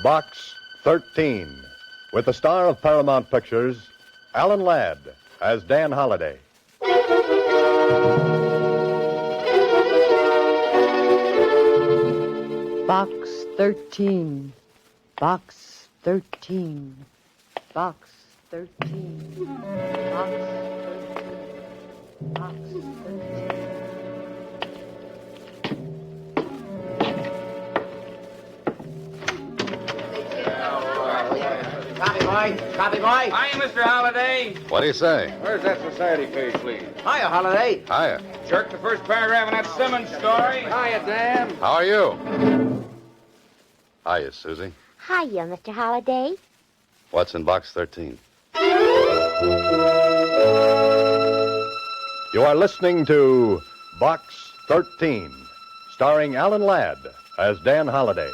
Box 13, with the star of Paramount Pictures, Alan Ladd, as Dan Holliday. Box 13. Box 13. Box 13. Box 13. Box 13. Copy, boy. Hiya, Mr. Holliday. What do you say? Where's that society page, please? Hiya, Holiday. Hiya. Jerk the first paragraph in that Simmons story. Hiya, Dan. How are you? Hiya, Susie. Hiya, Mr. Holliday. What's in box 13? You are listening to Box 13, starring Alan Ladd as Dan Holliday.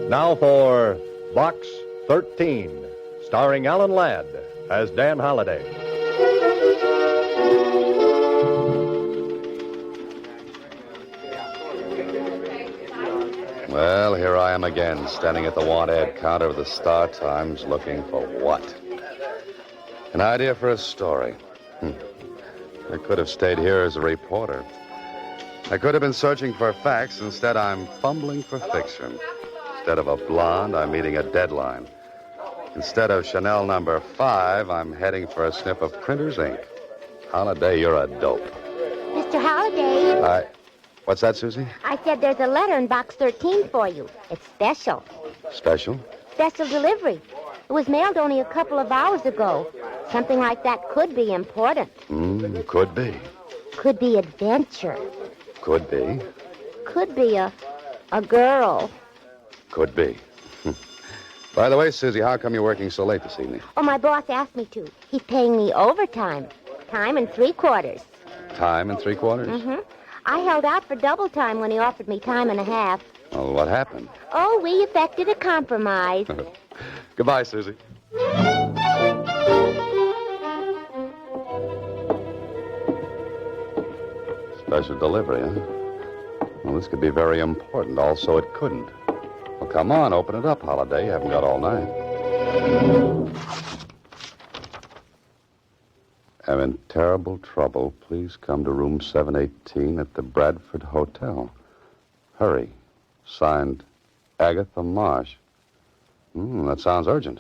Now for Box 13, starring Alan Ladd as Dan Holliday. Well, here I am again, standing at the want ad counter of the Star Times, looking for what? An idea for a story. I could have stayed here as a reporter. I could have been searching for facts. Instead, I'm fumbling for fiction. Instead of a blonde, I'm meeting a deadline. Instead of Chanel number 5, I'm heading for a sniff of printer's ink. Holliday, you're a dope. Mr. Holliday. What's that, Susie? I said there's a letter in box 13 for you. It's special. Special? Special delivery. It was mailed only a couple of hours ago. Something like that could be important. Could be. Could be adventure. Could be. Could be a girl. Could be. By the way, Susie, how come you're working so late this evening? Oh, my boss asked me to. He's paying me overtime. Time and 3/4. Time and 3/4? Mm-hmm. I held out for double time when he offered me time and a half. Well, what happened? Oh, we effected a compromise. Goodbye, Susie. Special delivery, huh? Well, this could be very important. Also, it couldn't. Well, come on, open it up, Holliday. You haven't got all night. I'm in terrible trouble. Please come to room 718 at the Bradford Hotel. Hurry. Signed, Agatha Marsh. That sounds urgent.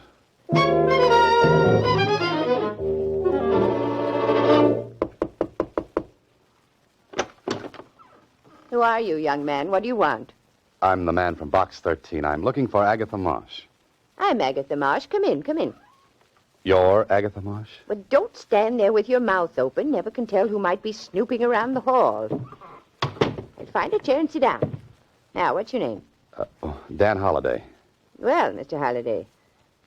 Who are you, young man? What do you want? I'm the man from Box 13. I'm looking for Agatha Marsh. I'm Agatha Marsh. Come in, come in. You're Agatha Marsh? But don't stand there with your mouth open. Never can tell who might be snooping around the hall. Find a chair and sit down. Now, what's your name? Dan Holliday. Well, Mr. Holliday,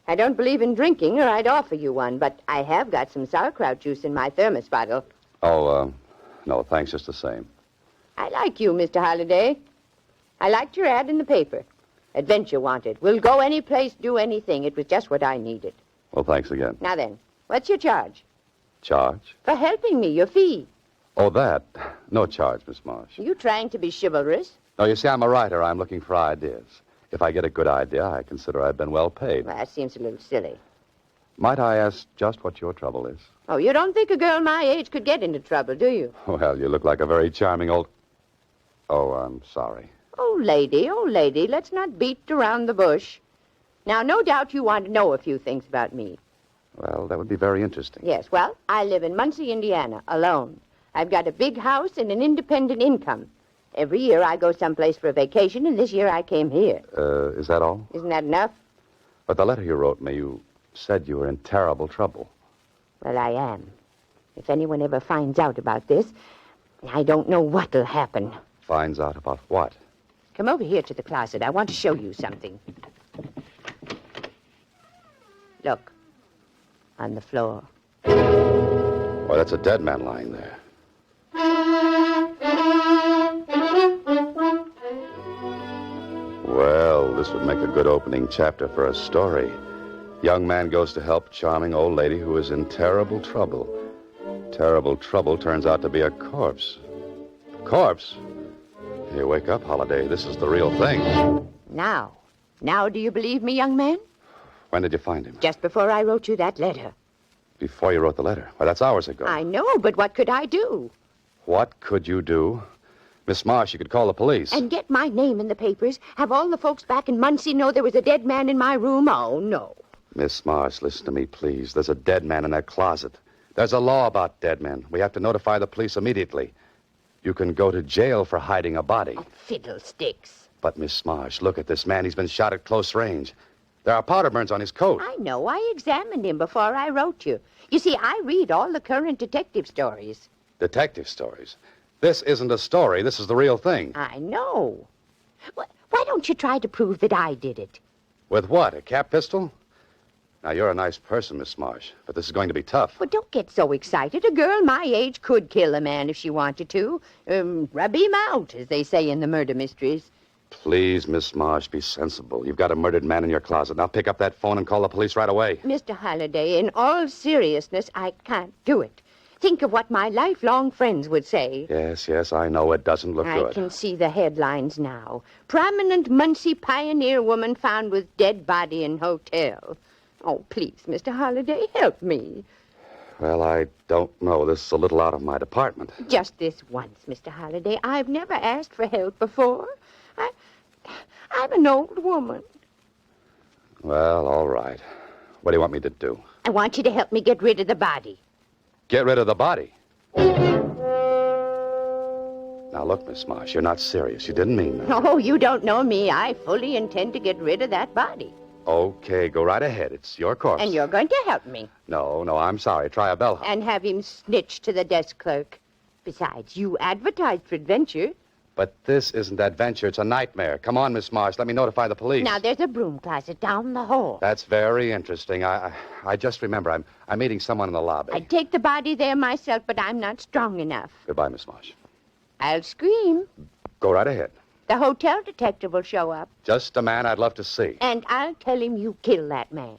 I don't believe in drinking, or I'd offer you one, but I have got some sauerkraut juice in my thermos bottle. Oh, no, thanks just the same. I like you, Mr. Holliday. I liked your ad in the paper. Adventure wanted. We'll go any place, do anything. It was just what I needed. Well, thanks again. Now then, what's your charge? Charge? For helping me, your fee. Oh, that. No charge, Miss Marsh. Are you trying to be chivalrous? No, you see, I'm a writer. I'm looking for ideas. If I get a good idea, I consider I've been well paid. Well, that seems a little silly. Might I ask just what your trouble is? Oh, you don't think a girl my age could get into trouble, do you? Well, you look like a very charming old... Oh, I'm sorry. Oh, lady, let's not beat around the bush. Now, no doubt you want to know a few things about me. Well, that would be very interesting. Yes, well, I live in Muncie, Indiana, alone. I've got a big house and an independent income. Every year I go someplace for a vacation, and this year I came here. Is that all? Isn't that enough? But the letter you wrote me, you said you were in terrible trouble. Well, I am. If anyone ever finds out about this, I don't know what'll happen. Finds out about what? Come over here to the closet. I want to show you something. Look. On the floor. Why, that's a dead man lying there. Well, this would make a good opening chapter for a story. Young man goes to help charming old lady who is in terrible trouble. Terrible trouble turns out to be a corpse. Corpse? Hey, wake up, Holiday. This is the real thing. Now do you believe me, young man? When did you find him? Just before I wrote you that letter. Before you wrote the letter. Why, that's hours ago. I know, but what could I do? What could you do? Miss Marsh, you could call the police. And get my name in the papers? Have all the folks back in Muncie know there was a dead man in my room? Oh, no. Miss Marsh, listen to me, please. There's a dead man in that closet. There's a law about dead men. We have to notify the police immediately. You can go to jail for hiding a body. Oh, fiddlesticks. But, Miss Marsh, look at this man. He's been shot at close range. There are powder burns on his coat. I know. I examined him before I wrote you. You see, I read all the current detective stories. Detective stories? This isn't a story. This is the real thing. I know. Why don't you try to prove that I did it? With what, a cap pistol? Now, you're a nice person, Miss Marsh, but this is going to be tough. Well, don't get so excited. A girl my age could kill a man if she wanted to. Rub him out, as they say in the murder mysteries. Please, Miss Marsh, be sensible. You've got a murdered man in your closet. Now pick up that phone and call the police right away. Mr. Halliday, in all seriousness, I can't do it. Think of what my lifelong friends would say. Yes, I know it doesn't look good. I can see the headlines now. Prominent Muncie pioneer woman found with dead body in hotel. Oh, please, Mr. Halliday, help me. Well, I don't know. This is a little out of my department. Just this once, Mr. Halliday. I've never asked for help before. I'm an old woman. Well, all right. What do you want me to do? I want you to help me get rid of the body. Get rid of the body? Now, look, Miss Marsh, you're not serious. You didn't mean that. Oh, you don't know me. I fully intend to get rid of that body. Okay, go right ahead. It's your course. And you're going to help me. No, I'm sorry. Try a bellhop. And have him snitch to the desk clerk. Besides, you advertised for adventure. But this isn't adventure. It's a nightmare. Come on, Miss Marsh. Let me notify the police. Now, there's a broom closet down the hall. That's very interesting. I just remember I'm meeting someone in the lobby. I'd take the body there myself, but I'm not strong enough. Goodbye, Miss Marsh. I'll scream. Go right ahead. The hotel detective will show up. Just a man I'd love to see. And I'll tell him you killed that man.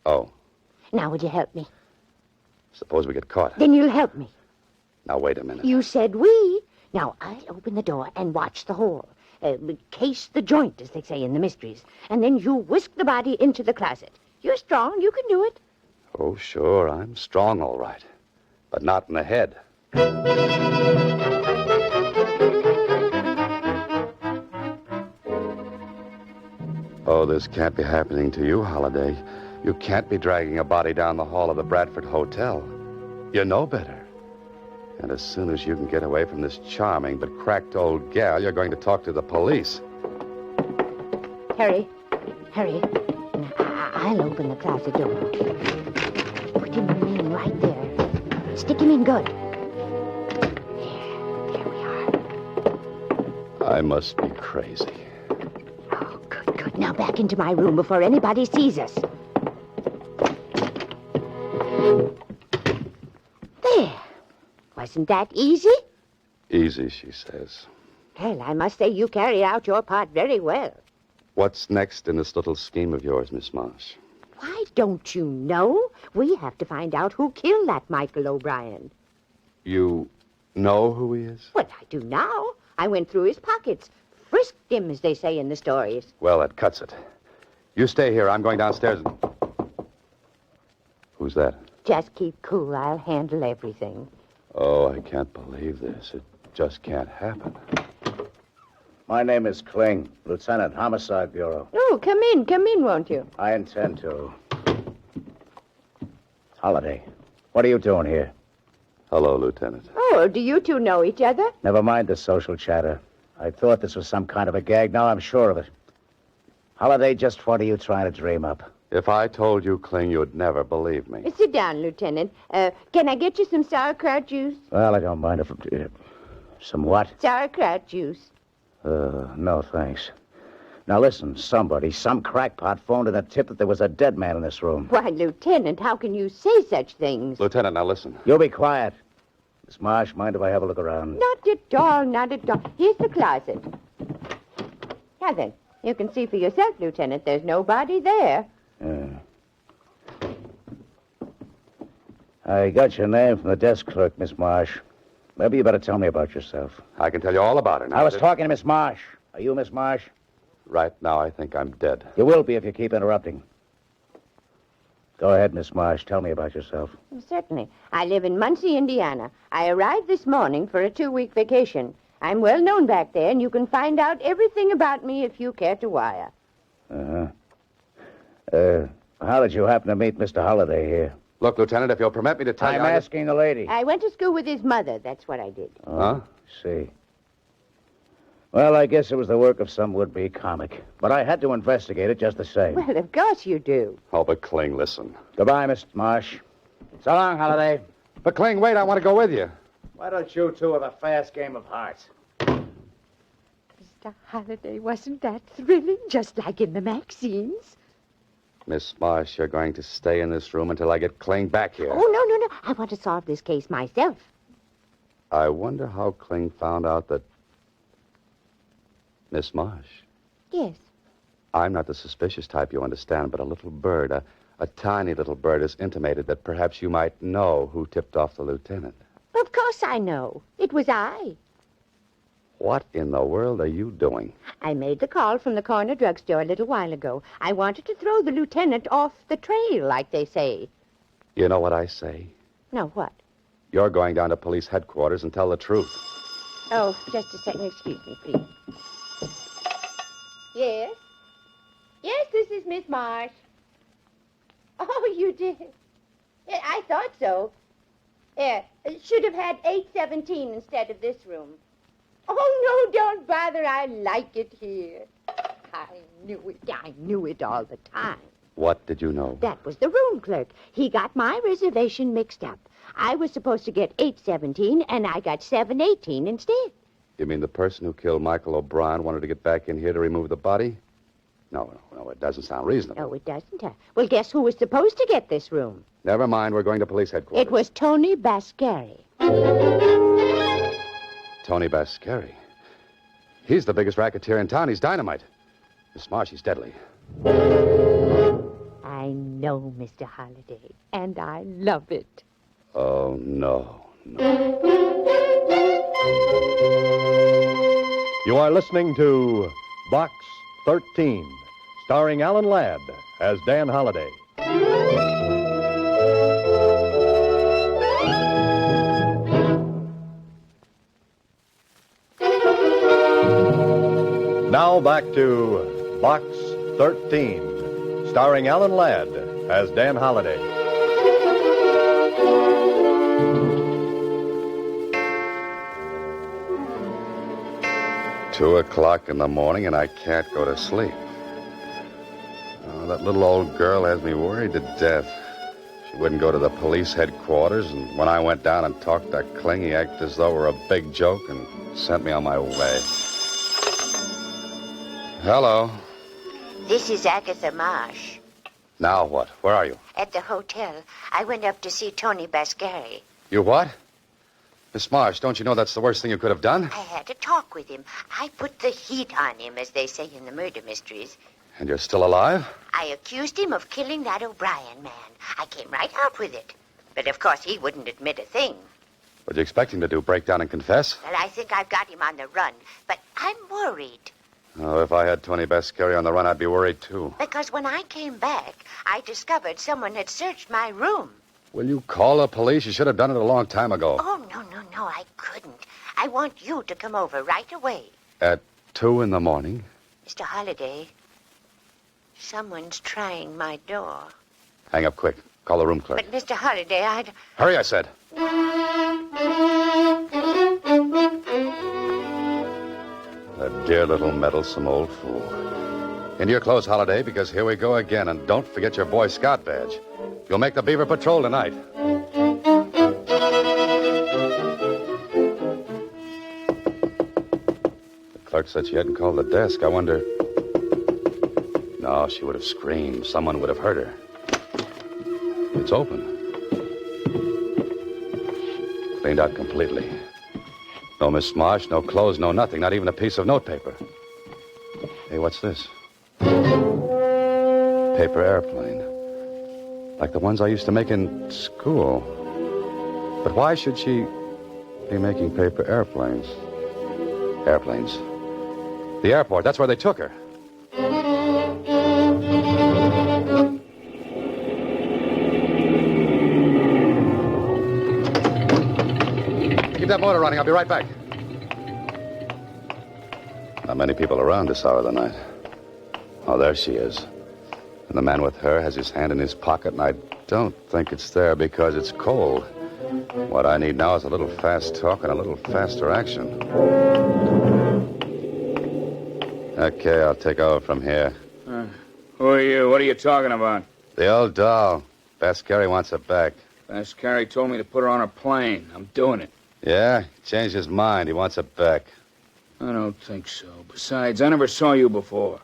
Oh. Now, will you help me? Suppose we get caught. Then you'll help me. Now, wait a minute. You said we. Now, I'll open the door and watch the hole. Case the joint, as they say in the mysteries. And then you whisk the body into the closet. You're strong. You can do it. Oh, sure. I'm strong, all right. But not in the head. Oh, this can't be happening to you, Holiday. You can't be dragging a body down the hall of the Bradford Hotel. You know better. And as soon as you can get away from this charming but cracked old gal, you're going to talk to the police. Hurry. Now, I'll open the closet door. Put him in right there. Stick him in good. There we are. I must be crazy. Oh, good. Now back into my room before anybody sees us. There. Wasn't that easy? Easy, she says. Well, I must say you carried out your part very well. What's next in this little scheme of yours, Miss Marsh? Why, don't you know? We have to find out who killed that Michael O'Brien. You know who he is? Well, I do now. I went through his pockets. Frisked him, as they say in the stories. Well, that cuts it. You stay here. I'm going downstairs and... Who's that? Just keep cool. I'll handle everything. Oh, I can't believe this. It just can't happen. My name is Kling, Lieutenant, Homicide Bureau. Oh, come in, won't you? I intend to. Holiday, what are you doing here? Hello, Lieutenant. Oh, do you two know each other? Never mind the social chatter. I thought this was some kind of a gag. Now I'm sure of it. Holiday, just what are you trying to dream up? If I told you, Kling, you'd never believe me. Sit down, Lieutenant. Can I get you some sauerkraut juice? Well, I don't mind if... some what? Sauerkraut juice. No, thanks. Now listen, some crackpot phoned in a tip that there was a dead man in this room. Why, Lieutenant, how can you say such things? Lieutenant, now listen. You be quiet. Miss Marsh, mind if I have a look around? Not at all. Here's the closet. Now then, you can see for yourself, Lieutenant, there's nobody there. I got your name from the desk clerk, Miss Marsh. Maybe you better tell me about yourself. I can tell you all about it now. I was talking to Miss Marsh. Are you Miss Marsh? Right now, I think I'm dead. You will be if you keep interrupting. Go ahead, Miss Marsh. Tell me about yourself. Certainly. I live in Muncie, Indiana. I arrived this morning for a 2-week vacation. I'm well known back there, and you can find out everything about me if you care to wire. How did you happen to meet Mr. Holliday here? Look, Lieutenant, if you'll permit me to tell you... I'm asking the lady. I went to school with his mother. That's what I did. Huh? See. Well, I guess it was the work of some would-be comic. But I had to investigate it just the same. Well, of course you do. Oh, but Kling, listen. Goodbye, Miss Marsh. So long, Holliday. But Kling, wait, I want to go with you. Why don't you two have a fast game of hearts? Mr. Holliday, wasn't that thrilling? Just like in the magazines. Miss Marsh, you're going to stay in this room until I get Kling back here. Oh, no. I want to solve this case myself. I wonder how Kling found out that... Miss Marsh, Yes. I'm not the suspicious type, you understand, but a little bird, a tiny little bird, has intimated that perhaps you might know who tipped off the lieutenant. Of course I know. It was I. What in the world are you doing? I made the call from the corner drugstore a little while ago. I wanted to throw the lieutenant off the trail, like they say. You know what I say? No, what? You're going down to police headquarters and tell the truth. Oh, just a second. Excuse me, please. Yes? Yes, this is Miss Marsh. Oh, you did? Yeah, I thought so. Yeah, should have had 817 instead of this room. Oh, no, don't bother. I like it here. I knew it all the time. What did you know? That was the room clerk. He got my reservation mixed up. I was supposed to get 817, and I got 718 instead. You mean the person who killed Michael O'Brien wanted to get back in here to remove the body? No, it doesn't sound reasonable. No, it doesn't. Well, guess who was supposed to get this room? Never mind, we're going to police headquarters. It was Tony Bascari. Tony Bascari. He's the biggest racketeer in town. He's dynamite. Miss Marsh, he's deadly. I know, Mr. Holliday, and I love it. Oh, no. You are listening to Box 13, starring Alan Ladd as Dan Holliday. Now back to Box 13, starring Alan Ladd as Dan Holliday. Two o'clock in the morning, and I can't go to sleep. Oh, that little old girl has me worried to death. She wouldn't go to the police headquarters, and when I went down and talked to Kling, he acted as though it were a big joke and sent me on my way. Hello. This is Agatha Marsh. Now what? Where are you? At the hotel. I went up to see Tony Bascari. You what? Miss Marsh, don't you know that's the worst thing you could have done? I had a talk with him. I put the heat on him, as they say in the murder mysteries. And you're still alive? I accused him of killing that O'Brien man. I came right out with it. But, of course, he wouldn't admit a thing. What'd you expect him to do, break down and confess? Well, I think I've got him on the run. But I'm worried. Oh, if I had Tony Bascari on the run, I'd be worried, too. Because when I came back, I discovered someone had searched my room. Will you call the police? You should have done it a long time ago. Oh, no, I couldn't. I want you to come over right away. At 2 in the morning? Mr. Holliday, someone's trying my door. Hang up quick. Call the room clerk. But, Mr. Holliday, Hurry, I said. A dear little meddlesome old fool. Into your clothes, Holiday, because here we go again. And don't forget your Boy Scout badge. You'll make the Beaver Patrol tonight. The clerk said she hadn't called the desk. I wonder... No, she would have screamed. Someone would have heard her. It's open. Cleaned out completely. No Miss Marsh, no clothes, no nothing. Not even a piece of notepaper. Hey, what's this? Paper airplane. Like the ones I used to make in school. But why should she be making paper airplanes? Airplanes. The airport, that's where they took her. Keep that motor running. I'll be right back. Not many people around this hour of the night. Oh, there she is. And the man with her has his hand in his pocket, and I don't think it's there because it's cold. What I need now is a little fast talk and a little faster action. Okay, I'll take over from here. Who are you? What are you talking about? The old doll. Bascari wants her back. Bascari told me to put her on a plane. I'm doing it. Yeah? Changed his mind. He wants her back. I don't think so. Besides, I never saw you before.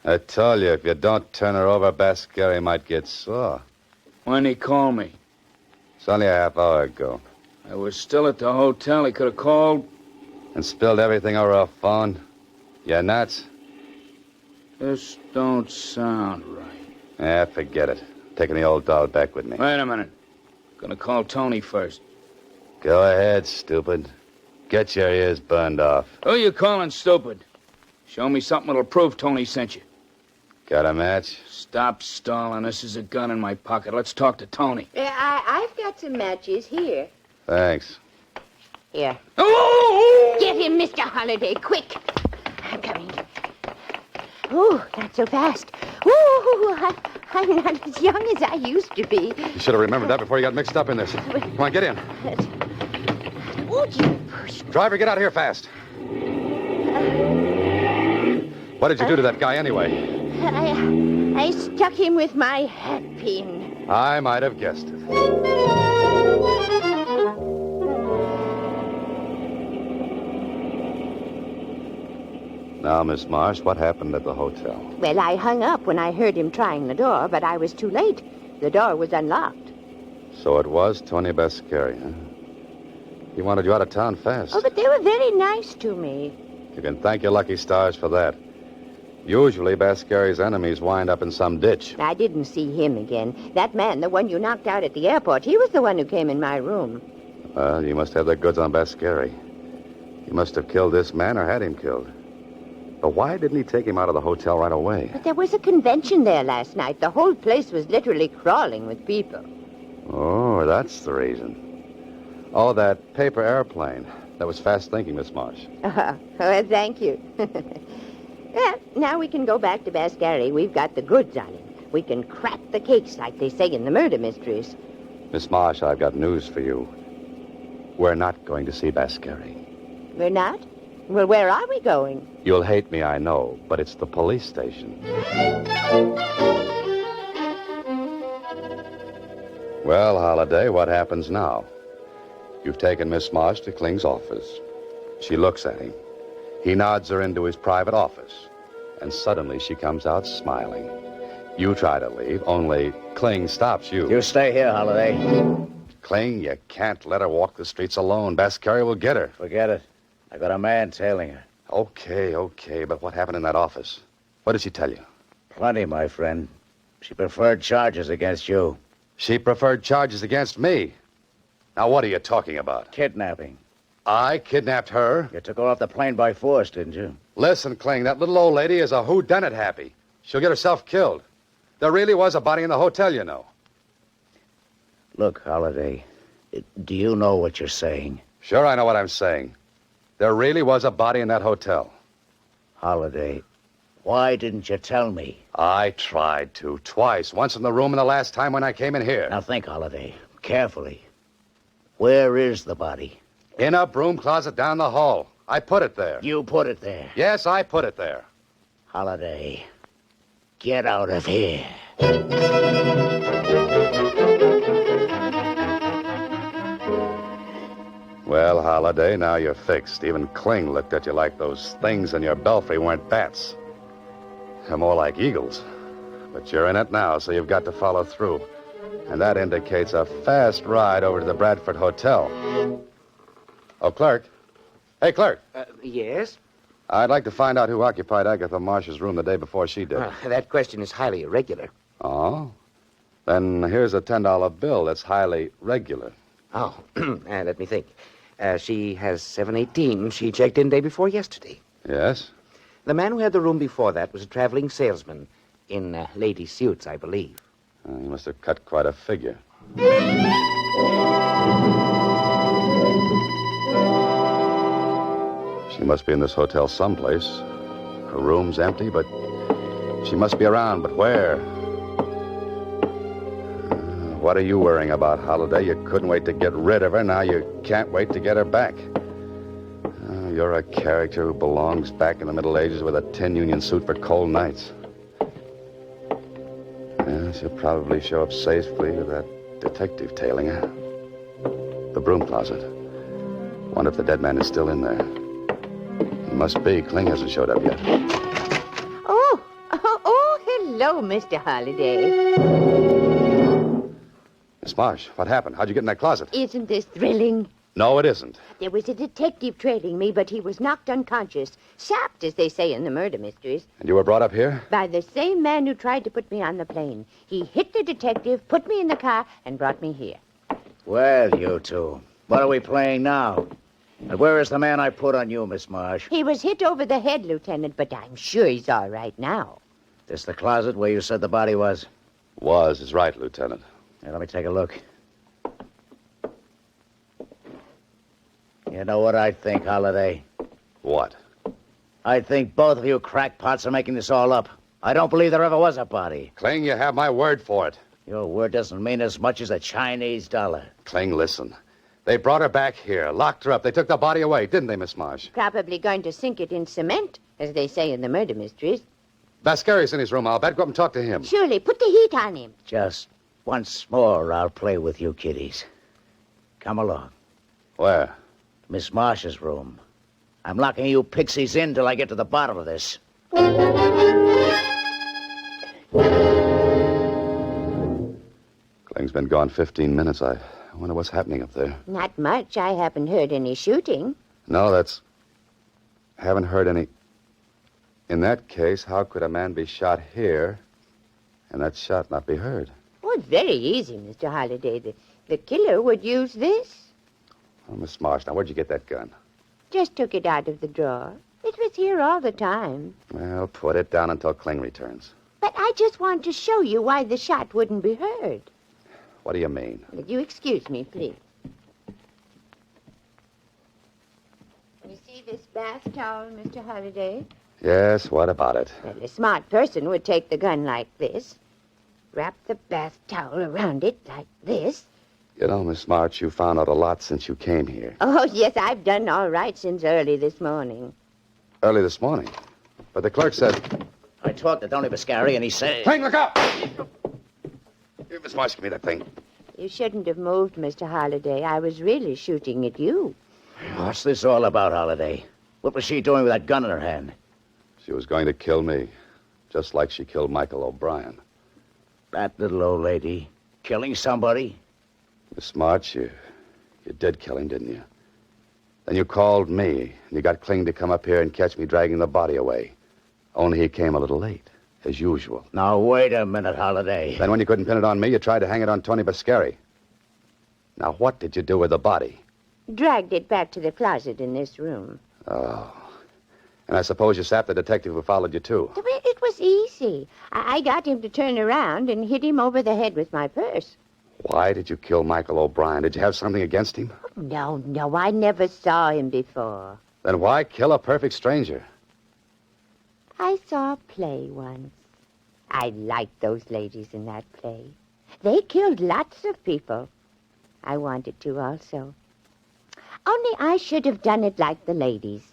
I told you, if you don't turn her over, Bascari might get sore. Why'd he call me? It's only a half hour ago. I was still at the hotel. He could have called. And spilled everything over her phone. You nuts? This don't sound right. Yeah, forget it. Taking the old doll back with me. Wait a minute. Gonna call Tony first. Go ahead, stupid. Get your ears burned off. Who you calling stupid? Show me something that'll prove Tony sent you. Got a match? Stop stalling. This is a gun in my pocket. Let's talk to Tony. I've got some matches here. Thanks. Here. Oh! Get him, Mr. Holliday, quick. I'm coming. Ooh, not so fast. Ooh, I'm not as young as I used to be. You should have remembered that before you got mixed up in this. Come on, get in. Would you push me? Driver, get out of here fast. What did you do to that guy anyway? I stuck him with my hat pin. I might have guessed it. Now, Miss Marsh, what happened at the hotel? Well, I hung up when I heard him trying the door, but I was too late. The door was unlocked. So it was Tony Bascari, huh? He wanted you out of town fast. Oh, but they were very nice to me. You can thank your lucky stars for that. Usually, Bascari's enemies wind up in some ditch. I didn't see him again. That man, the one you knocked out at the airport, he was the one who came in my room. Well, you must have the goods on Bascari. You must have killed this man or had him killed. But why didn't he take him out of the hotel right away? But there was a convention there last night. The whole place was literally crawling with people. Oh, that's the reason. Oh, that paper airplane. That was fast thinking, Miss Marsh. Well, thank you. Well, now we can go back to Bascari. We've got the goods on him. We can crack the case, like they say in the murder mysteries. Miss Marsh, I've got news for you. We're not going to see Bascari. We're not? Well, where are we going? You'll hate me, I know, but it's the police station. Well, Holliday, what happens now? You've taken Miss Marsh to Kling's office. She looks at him. He nods her into his private office. And suddenly she comes out smiling. You try to leave, only Kling stops you. You stay here, Holliday. Kling, you can't let her walk the streets alone. Bascari will get her. Forget it. I got a man tailing her. Okay, but what happened in that office? What did she tell you? Plenty, my friend. She preferred charges against you. She preferred charges against me. Now, what are you talking about? Kidnapping. I kidnapped her? You took her off the plane by force, didn't you? Listen, Kling, that little old lady is a whodunit happy. She'll get herself killed. There really was a body in the hotel, you know. Look, Holliday, do you know what you're saying? Sure, I know what I'm saying. There really was a body in that hotel. Holliday, why didn't you tell me? I tried to, twice. Once in the room and the last time when I came in here. Now think, Holliday, carefully. Where is the body? In a broom closet down the hall. I put it there. You put it there. Yes, I put it there. Holliday, get out of here. Well, Holliday, now you're fixed. Even Kling looked at you like those things in your belfry weren't bats. They're more like eagles. But you're in it now, so you've got to follow through. And that indicates a fast ride over to the Bradford Hotel. Oh, clerk. Hey, clerk. Yes? I'd like to find out who occupied Agatha Marsh's room the day before she did. That question is highly irregular. Oh? Then here's a $10 bill that's highly regular. Oh, let me think. She has 718. She checked in day before yesterday. Yes? The man who had the room before that was a traveling salesman in lady suits, I believe. He must have cut quite a figure. She must be in this hotel someplace. Her room's empty, but she must be around. But where? What are you worrying about, Holiday? You couldn't wait to get rid of her. Now you can't wait to get her back. You're a character who belongs back in the Middle Ages with a tin union suit for cold nights. Yeah, she'll probably show up safely with that detective tailing her. The broom closet. Wonder if the dead man is still in there. He must be. Kling hasn't showed up yet. Oh, hello, Mr. Holliday. Miss Marsh, what happened? How'd you get in that closet? Isn't this thrilling? No, it isn't. There was a detective trailing me, but he was knocked unconscious. Sapped, as they say in the murder mysteries. And you were brought up here? By the same man who tried to put me on the plane. He hit the detective, put me in the car, and brought me here. Well, you two, what are we playing now? And where is the man I put on you, Miss Marsh? He was hit over the head, Lieutenant, but I'm sure he's all right now. This the closet where you said the body was? Was is right, Lieutenant. Here, let me take a look. You know what I think, Holiday? What? I think both of you crackpots are making this all up. I don't believe there ever was a body. Kling, you have my word for it. Your word doesn't mean as much as a Chinese dollar. Kling, listen. They brought her back here, locked her up. They took the body away, didn't they, Miss Marsh? Probably going to sink it in cement, as they say in the murder mysteries. Vascari's in his room, I'll bet. Go up and talk to him. Surely, put the heat on him. Just once more, I'll play with you kiddies. Come along. Where? Miss Marsh's room. I'm locking you pixies in till I get to the bottom of this. Kling's been gone 15 minutes. I wonder what's happening up there. Not much. I haven't heard any shooting. No, haven't heard any. In that case, how could a man be shot here and that shot not be heard? Oh, it's very easy, Mr. Holliday. The killer would use this. Oh, Miss Marsh, now where'd you get that gun? Just took it out of the drawer. It was here all the time. Well, put it down until Kling returns. But I just want to show you why the shot wouldn't be heard. What do you mean? Will you excuse me, please? You see this bath towel, Mr. Holliday? Yes, what about it? Well, a smart person would take the gun like this, wrap the bath towel around it like this. You know, Miss March, you found out a lot since you came here. Oh, yes, I've done all right since early this morning. Early this morning. But the clerk said... I talked to Tony Vascari, and he said... Kling, look out! Here, Miss Marsh, give me that thing. You shouldn't have moved, Mr. Holliday. I was really shooting at you. What's this all about, Holiday? What was she doing with that gun in her hand? She was going to kill me, just like she killed Michael O'Brien. That little old lady killing somebody? Miss March, you did kill him, didn't you? Then you called me, and you got Kling to come up here and catch me dragging the body away. Only he came a little late, as usual. Now, wait a minute, Holiday. Then when you couldn't pin it on me, you tried to hang it on Tony Vascari. Now, what did you do with the body? Dragged it back to the closet in this room. Oh. And I suppose you sapped the detective who followed you, too. It was easy. I got him to turn around and hit him over the head with my purse. Why did you kill Michael O'Brien? Did you have something against him? No, I never saw him before. Then why kill a perfect stranger? I saw a play once. I liked those ladies in that play. They killed lots of people. I wanted to also. Only I should have done it like the ladies.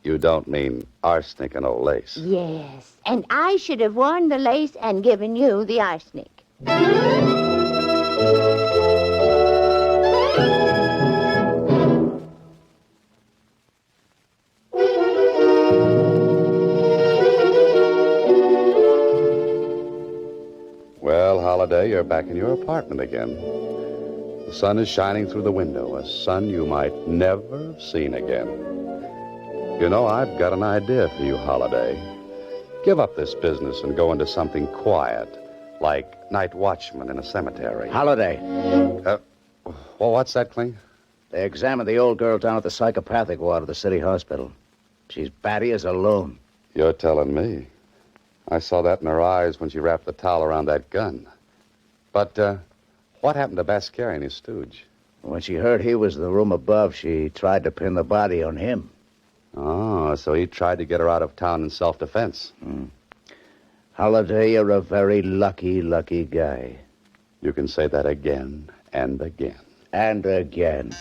You don't mean arsenic and old lace. Yes, and I should have worn the lace and given you the arsenic. Well, Holiday, you're back in your apartment again. The sun is shining through the window, a sun you might never have seen again. You know, I've got an idea for you, Holiday. Give up this business and go into something quiet, like night watchman in a cemetery. Holiday. Well, what's that, Kling? They examined the old girl down at the psychopathic ward of the city hospital. She's batty as a loon. You're telling me. I saw that in her eyes when she wrapped the towel around that gun. But, what happened to Bascari and his stooge? When she heard he was in the room above, she tried to pin the body on him. Oh, so he tried to get her out of town in self-defense. Holliday, you're a very lucky, lucky guy. You can say that again and again. And again.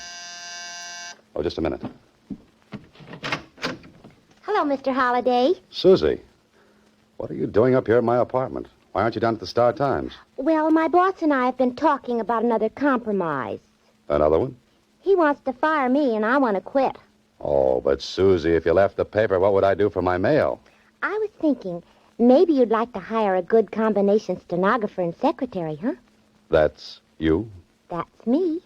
Oh, just a minute. Hello, Mr. Holliday. Susie, what are you doing up here in my apartment? Why aren't you down at the Star Times? Well, my boss and I have been talking about another compromise. Another one? He wants to fire me, and I want to quit. Oh, but Susie, if you left the paper, what would I do for my mail? I was thinking maybe you'd like to hire a good combination stenographer and secretary, huh? That's you? That's me.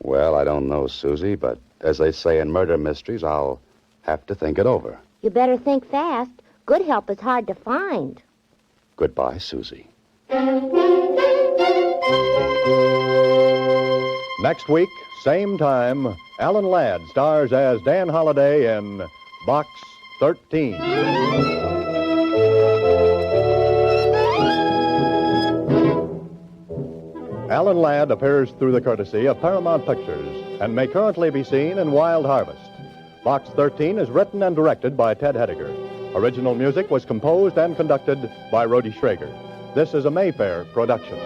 Well, I don't know, Susie, but as they say in murder mysteries, I'll have to think it over. You better think fast. Good help is hard to find. Goodbye, Susie. Next week, same time, Alan Ladd stars as Dan Holliday in Box 13. Alan Ladd appears through the courtesy of Paramount Pictures and may currently be seen in Wild Harvest. Box 13 is written and directed by Ted Hediger. Original music was composed and conducted by Rhodey Schrager. This is a Mayfair production.